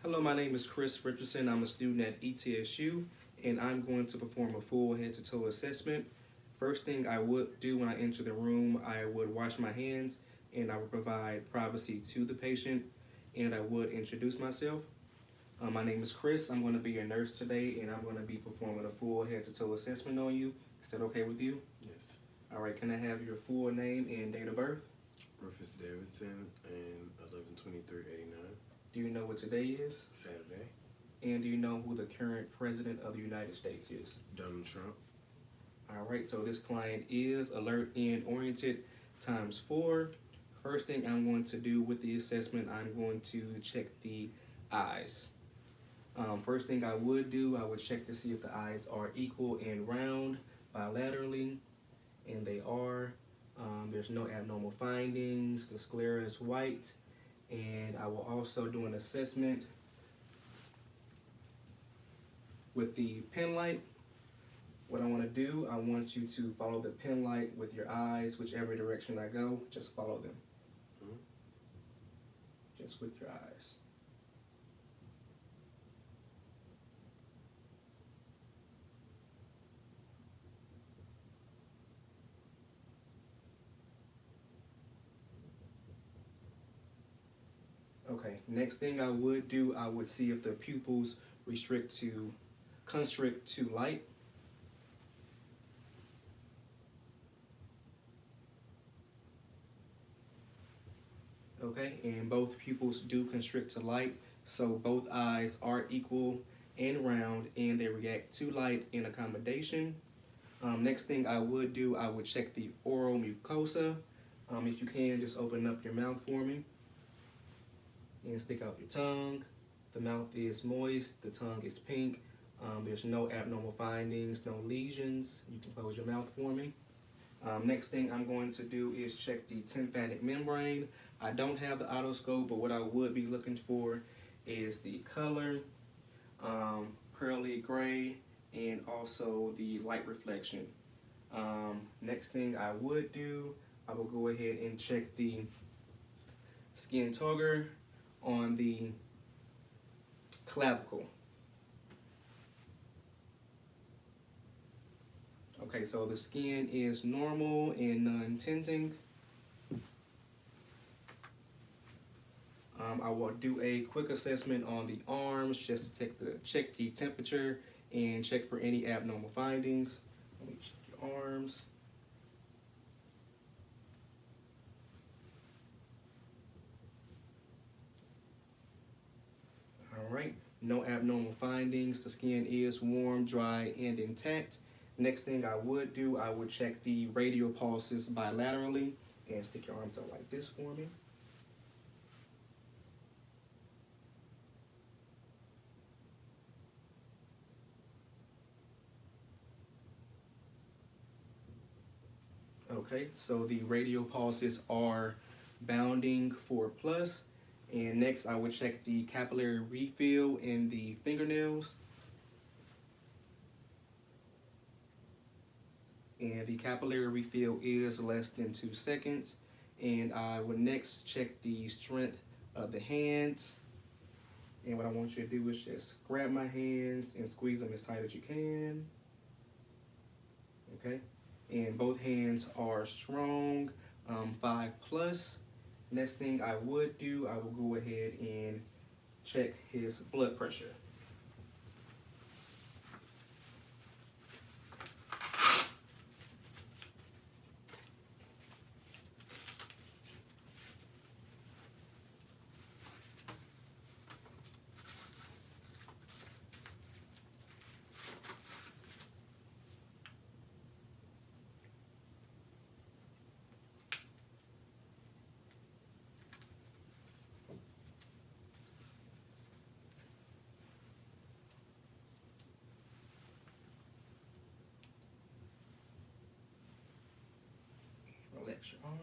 Hello, my name is Chris Richardson. I'm a student at ETSU, and I'm going to perform a full head-to-toe assessment. First thing I would do when I enter the room, I would wash my hands, and I would provide privacy to the patient, and I would introduce myself. My name is Chris. I'm going to be your nurse today, and I'm going to be performing a full head-to-toe assessment on you. Is that okay with you? Yes. All right, can I have your full name and date of birth? Rufus Davidson and 11/23/89. Do you know what today is? Saturday. And do you know who the current president of the United States is? Donald Trump. All right, so this client is alert and oriented ×4. First thing I'm going to do with the assessment, I'm going to check the eyes. First thing I would do, I would check to see if the eyes are equal and round bilaterally, and they are. There's no abnormal findings. The sclera is white, and I will also do an assessment with the pen light. What I want to do, I want you to follow the pen light with your eyes, whichever direction I go, just follow them. Just with your eyes. Okay, next thing I would do, I would see if the pupils constrict to light. Okay, and both pupils do constrict to light, so both eyes are equal and round, and they react to light in accommodation. Next thing I would do, I would check the oral mucosa. If you can, just open up your mouth for me and stick out your tongue. The mouth is moist, the tongue is pink. There's no abnormal findings, no lesions. You can close your mouth for me. Next thing I'm going to do is check the tympanic membrane. I don't have the otoscope, but what I would be looking for is the color, pearly gray, and also the light reflection. Next thing I would do, I will go ahead and check the skin togger on the clavicle. Okay, so the skin is normal and non-tinting. I will do a quick assessment on the arms just to check the temperature and check for any abnormal findings. Let me check your arms. All right, no abnormal findings. The skin is warm, dry, and intact. Next thing I would do, I would check the radial pulses bilaterally, and stick your arms out like this for me. Okay, so the radial pulses are bounding 4+. And next I would check the capillary refill in the fingernails. And the capillary refill is less than 2 seconds. And I would next check the strength of the hands. And what I want you to do is just grab my hands and squeeze them as tight as you can. Okay, and both hands are strong, 5+. Next thing I would do, I will go ahead and check his blood pressure. Relax your arm.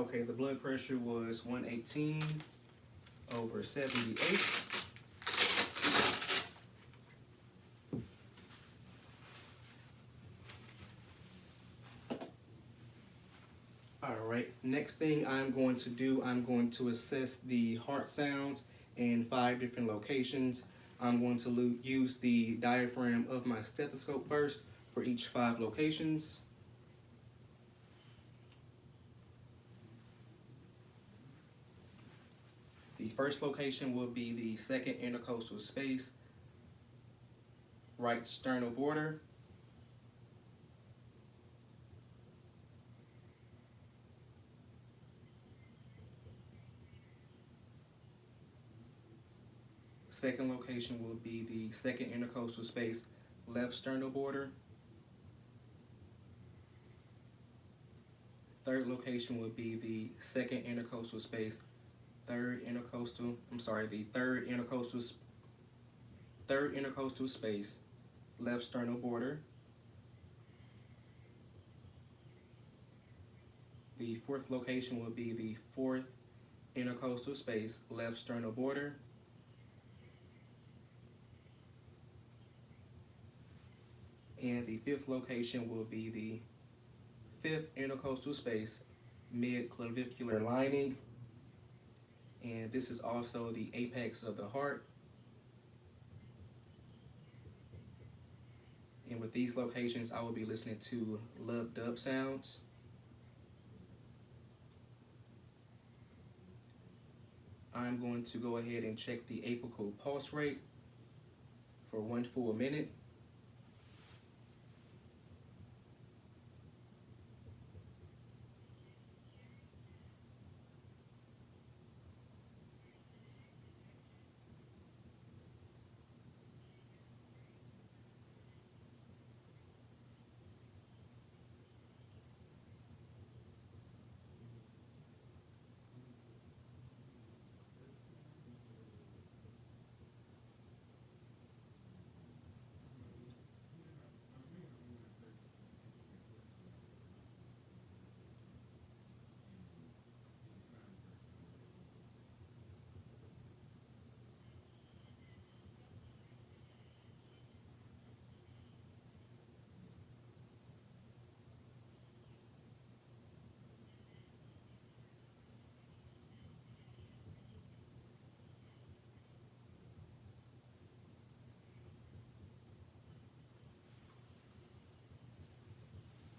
Okay, the blood pressure was 118 over 78. All right, next thing I'm going to do, I'm going to assess the heart sounds in 5 different locations. I'm going to use the diaphragm of my stethoscope first for each 5 locations. The first location will be the second intercostal space, right sternal border. Second location will be the second intercostal space, left sternal border. Third location will be the second intercostal space, third intercostal space, left sternal border. The fourth location will be the fourth intercostal space, left sternal border. And the fifth location will be the fifth intercostal space, mid-clavicular lining. And this is also the apex of the heart. And with these locations, I will be listening to lub-dub sounds. I'm going to go ahead and check the apical pulse rate for 1 full minute.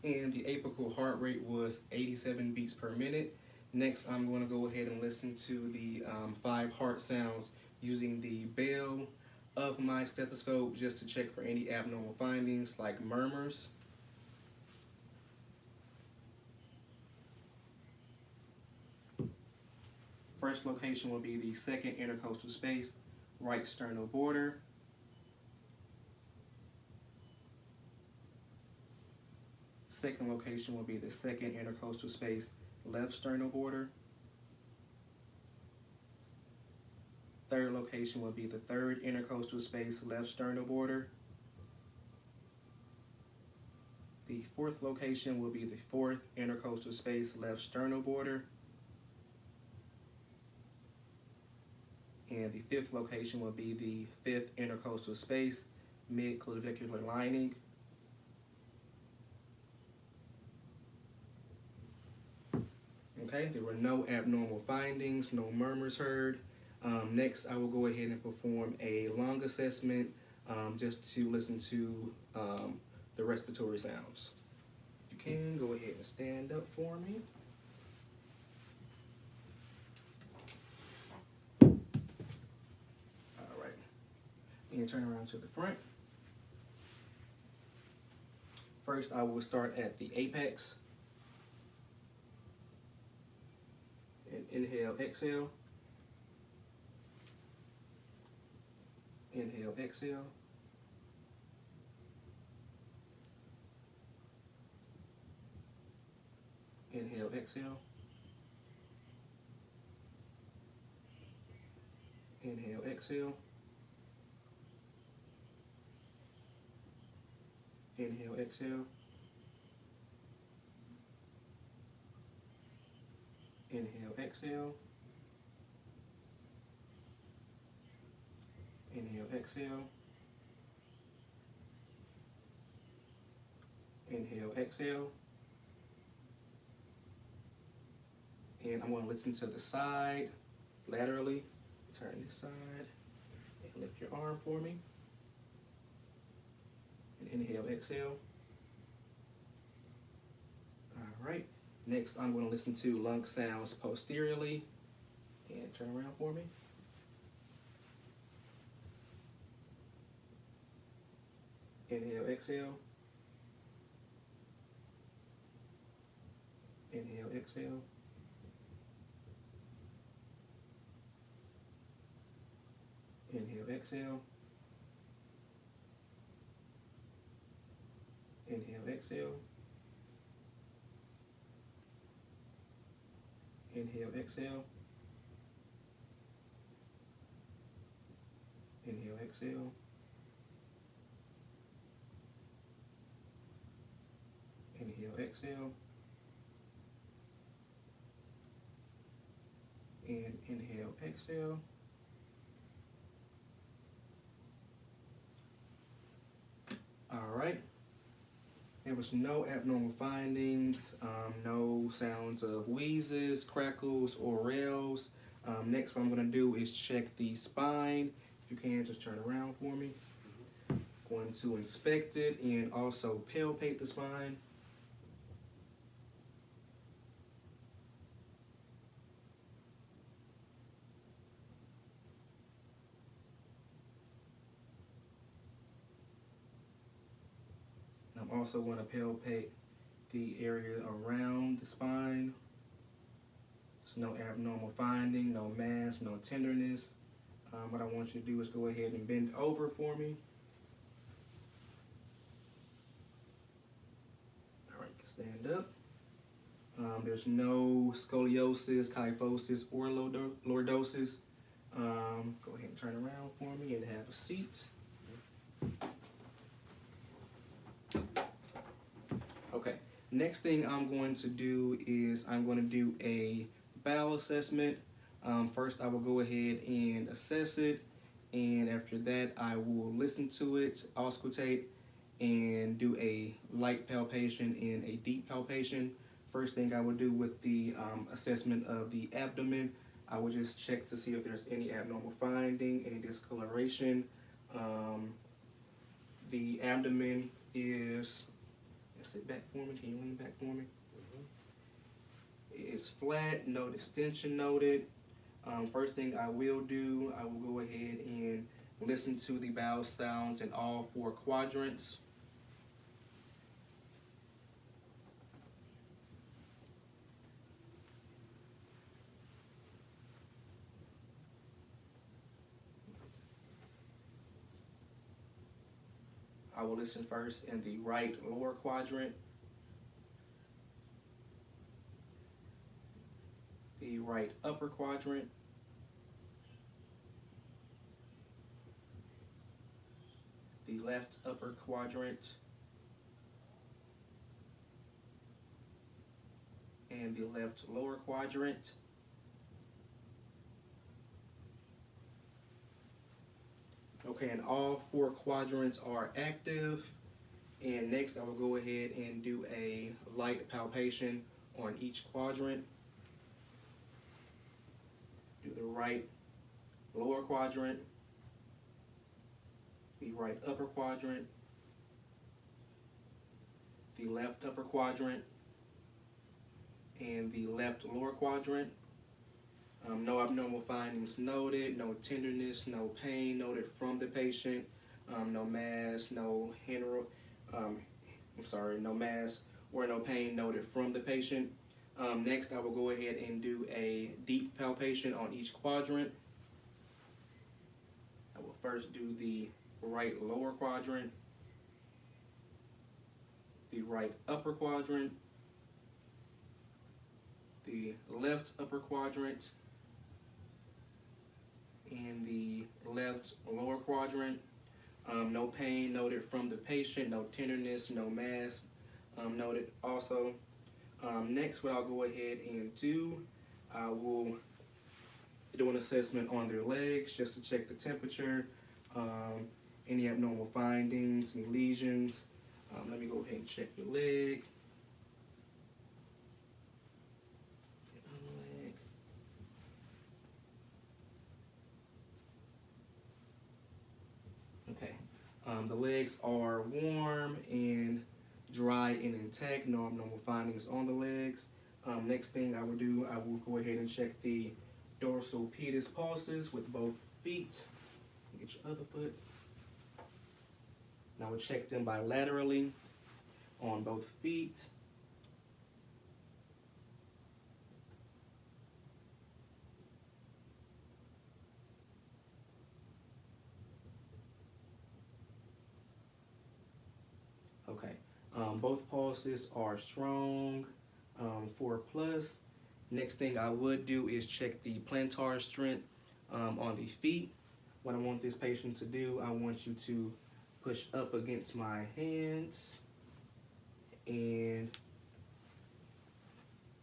And the apical heart rate was 87 beats per minute. Next, I'm going to go ahead and listen to the 5 heart sounds using the bell of my stethoscope just to check for any abnormal findings like murmurs. First location will be the second intercostal space, right sternal border. Second location will be the second intercostal space, left sternal border. Third location will be the third intercostal space, left sternal border. The fourth location will be the fourth intercostal space, left sternal border. And the fifth location will be the fifth intercostal space, mid-clavicular lining. Okay, there were no abnormal findings, no murmurs heard. Next, I will go ahead and perform a lung assessment just to listen to the respiratory sounds. If you can, go ahead and stand up for me. All right, and turn around to the front. First, I will start at the apex. And inhale, exhale. Inhale, exhale. Inhale, exhale. Inhale, exhale. Inhale, exhale. Inhale, exhale. Inhale, exhale. Inhale, exhale. And I'm going to listen to the side, laterally. Turn this side and lift your arm for me. And inhale, exhale. All right. Next, I'm going to listen to lung sounds posteriorly. And turn around for me. Inhale, exhale. Inhale, exhale. Inhale, exhale. Inhale, exhale. Inhale, exhale. Inhale, exhale. Inhale, exhale. And inhale, exhale. All right. There was no abnormal findings, no sounds of wheezes, crackles, or rails. Next, what I'm going to do is check the spine. If you can, just turn around for me. Going to inspect it and also palpate the spine. I'm also going to palpate the area around the spine. There's no abnormal finding, no mass, no tenderness. What I want you to do is go ahead and bend over for me. All right, stand up. There's no scoliosis, kyphosis, or lordosis. Go ahead and turn around for me and have a seat. Okay, next thing I'm going to do is I'm going to do a bowel assessment. First, I will go ahead and assess it, and after that, I will listen to it, auscultate, and do a light palpation and a deep palpation. First thing I will do with the assessment of the abdomen, I will just check to see if there's any abnormal finding, any discoloration. The abdomen is, sit back for me, can you lean back for me? It's flat, no distension noted. First thing I will do, I will go ahead and listen to the bowel sounds in all 4 quadrants. I will listen first in the right lower quadrant, the right upper quadrant, the left upper quadrant, and the left lower quadrant. Okay, and all 4 quadrants are active. And next I will go ahead and do a light palpation on each quadrant. Do the right lower quadrant, the right upper quadrant, the left upper quadrant, and the left lower quadrant. No abnormal findings noted, no tenderness, no pain noted from the patient, no mass, no no mass or no pain noted from the patient. Next, I will go ahead and do a deep palpation on each quadrant. I will first do the right lower quadrant, the right upper quadrant, the left upper quadrant, and the left lower quadrant. No pain noted from the patient, no tenderness, no mass noted also. Next, what I'll go ahead and do, I will do an assessment on their legs just to check the temperature, any abnormal findings, any lesions. Let me go ahead and check your leg. Okay. The legs are warm and dry and intact, no abnormal findings on the legs. Next thing I will do, I will go ahead and check the dorsal pedis pulses with both feet. Get your other foot. Now we'll check them bilaterally on both feet. Okay, both pulses are strong, 4 plus. Next thing I would do is check the plantar strength on the feet. What I want this patient to do, I want you to push up against my hands and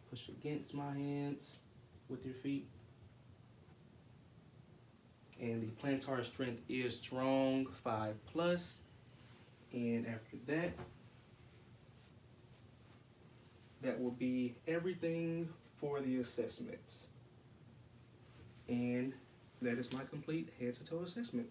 push against my hands with your feet. And the plantar strength is strong, 5 plus. And after that, that will be everything for the assessments. And that is my complete head to toe assessment.